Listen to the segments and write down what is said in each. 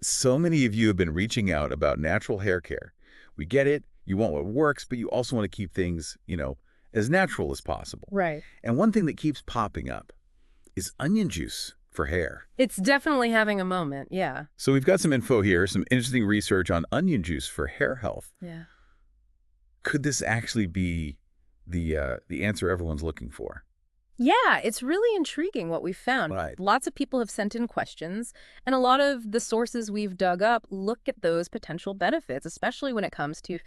So many of you have been reaching out about natural hair care. We get it. You want what works, but you also want to keep things, as natural as possible. Right. And one thing that keeps popping up is onion juice for hair. It's definitely having a moment, yeah. So we've got some info here, some interesting research on onion juice for hair health. Yeah. Could this actually be the answer everyone's looking for? Yeah, it's really intriguing what we've found. Right. Lots of people have sent in questions, and a lot of the sources we've dug up look at those potential benefits, especially when it comes to,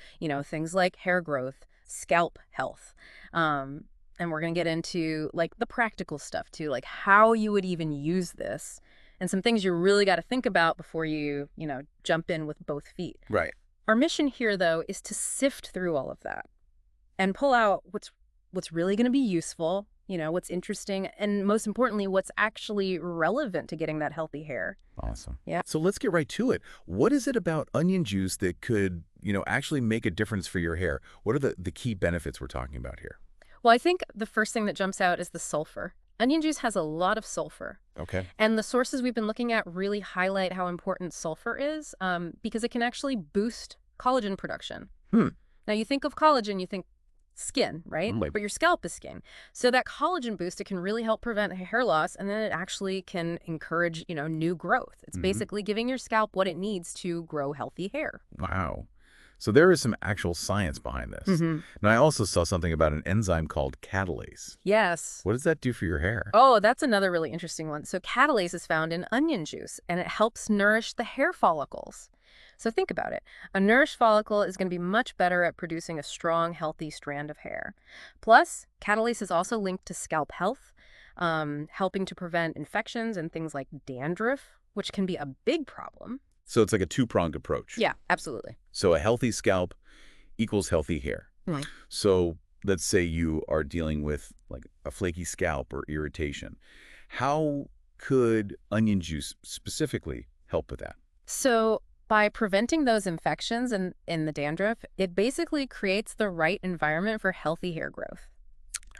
things like hair growth, scalp health. And we're going to get into, like, the practical stuff, too, like how you would even use this, and some things you really got to think about before you, jump in with both feet. Right. Our mission here, though, is to sift through all of that and pull out what's really going to be useful, what's interesting, and most importantly, what's actually relevant to getting that healthy hair. Awesome. Yeah. So let's get right to it. What is it about onion juice that could, actually make a difference for your hair? What are the key benefits we're talking about here? Well, I think the first thing that jumps out is the sulfur. Onion juice has a lot of sulfur. Okay. And the sources we've been looking at really highlight how important sulfur is because it can actually boost collagen production. Now, you think of collagen, you think skin, right? Right. But your scalp is skin. So that collagen boost, it can really help prevent hair loss, and then it actually can encourage, new growth. It's basically giving your scalp what it needs to grow healthy hair. Wow. So there is some actual science behind this. Now, I also saw something about an enzyme called catalase. Yes. What does that do for your hair? Oh, that's another really interesting one. So catalase is found in onion juice, and it helps nourish the hair follicles. So think about it. A nourished follicle is going to be much better at producing a strong, healthy strand of hair. Plus, catalase is also linked to scalp health, helping to prevent infections and things like dandruff, which can be a big problem. So it's like a two-pronged approach. Yeah, absolutely. So a healthy scalp equals healthy hair. Right. So let's say you are dealing with like a flaky scalp or irritation. How could onion juice specifically help with that? So by preventing those infections and in the dandruff, it basically creates the right environment for healthy hair growth.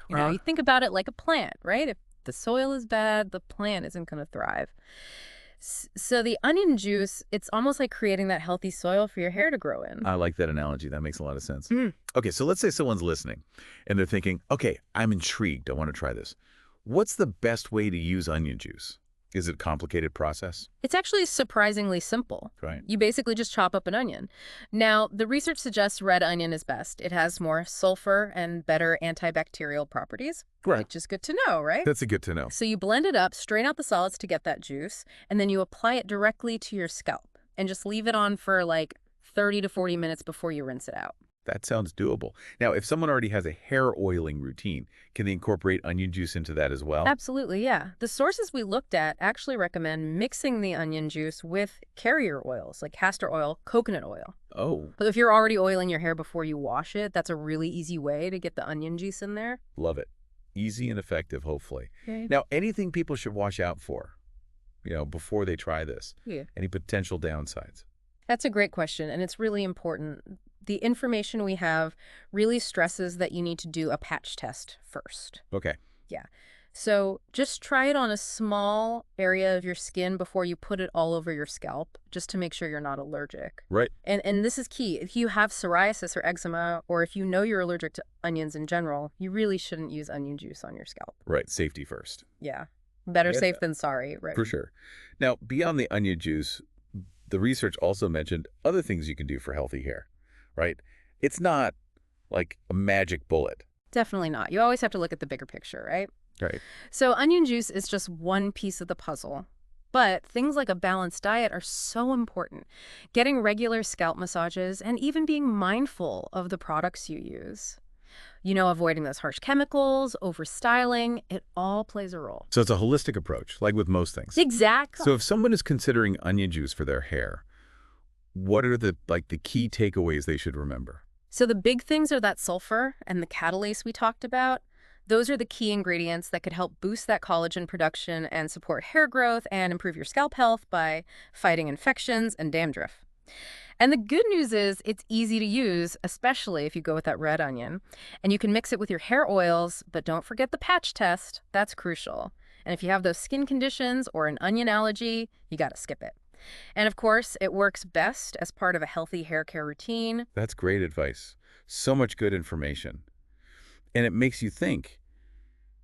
You think about it like a plant, right? If the soil is bad, the plant isn't going to thrive. So the onion juice, it's almost like creating that healthy soil for your hair to grow in. I like that analogy. That makes a lot of sense. Okay, so let's say someone's listening and they're thinking, okay, I'm intrigued. I want to try this. What's the best way to use onion juice? Is it a complicated process? It's actually surprisingly simple. Right. You basically just chop up an onion. Now, the research suggests red onion is best. It has more sulfur and better antibacterial properties. Right. Which is good to know, right? That's a good to know. So you blend it up, strain out the solids to get that juice, and then you apply it directly to your scalp and just leave it on for like 30 to 40 minutes before you rinse it out. That sounds doable. Now, if someone already has a hair oiling routine, can they incorporate onion juice into that as well? Absolutely, yeah. The sources we looked at actually recommend mixing the onion juice with carrier oils like castor oil, coconut oil. Oh, But if you're already oiling your hair before you wash it, that's a really easy way to get the onion juice in there. love it. Easy and effective, hopefully. Okay. Now, anything people should watch out for, before they try this? Yeah. Any potential downsides? That's a great question, and it's really important. The information we have really stresses that you need to do a patch test first. Okay. Yeah. So just try it on a small area of your skin before you put it all over your scalp, just to make sure you're not allergic. Right. And this is key. If you have psoriasis or eczema, or if you know you're allergic to onions in general, you really shouldn't use onion juice on your scalp. Right. Safety first. Yeah. Better Get safe that. than sorry, right? For sure. Now, beyond the onion juice, the research also mentioned other things you can do for healthy hair, right? It's not like a magic bullet. Definitely not. You always have to look at the bigger picture, right? Right. So onion juice is just one piece of the puzzle. But things like a balanced diet are so important. Getting regular scalp massages and even being mindful of the products you use. Avoiding those harsh chemicals, overstyling, it all plays a role. So it's a holistic approach, like with most things. Exactly. So if someone is considering onion juice for their hair, what are the key takeaways they should remember? So the big things are that sulfur and the catalase we talked about. Those are the key ingredients that could help boost that collagen production and support hair growth and improve your scalp health by fighting infections and dandruff. And the good news is it's easy to use, especially if you go with that red onion. And you can mix it with your hair oils, but don't forget the patch test. That's crucial. And if you have those skin conditions or an onion allergy, you got to skip it. And of course, it works best as part of a healthy hair care routine. That's great advice. So much good information. And it makes you think,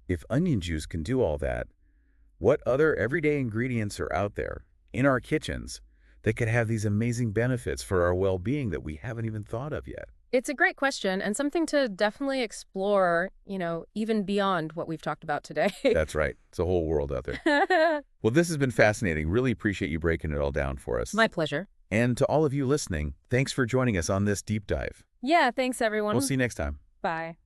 if onion juice can do all that, what other everyday ingredients are out there in our kitchens that could have these amazing benefits for our well-being that we haven't even thought of yet? It's a great question and something to definitely explore, even beyond what we've talked about today. That's right. It's a whole world out there. Well, this has been fascinating. Really appreciate you breaking it all down for us. My pleasure. And to all of you listening, thanks for joining us on this deep dive. Yeah, thanks everyone. We'll see you next time. Bye.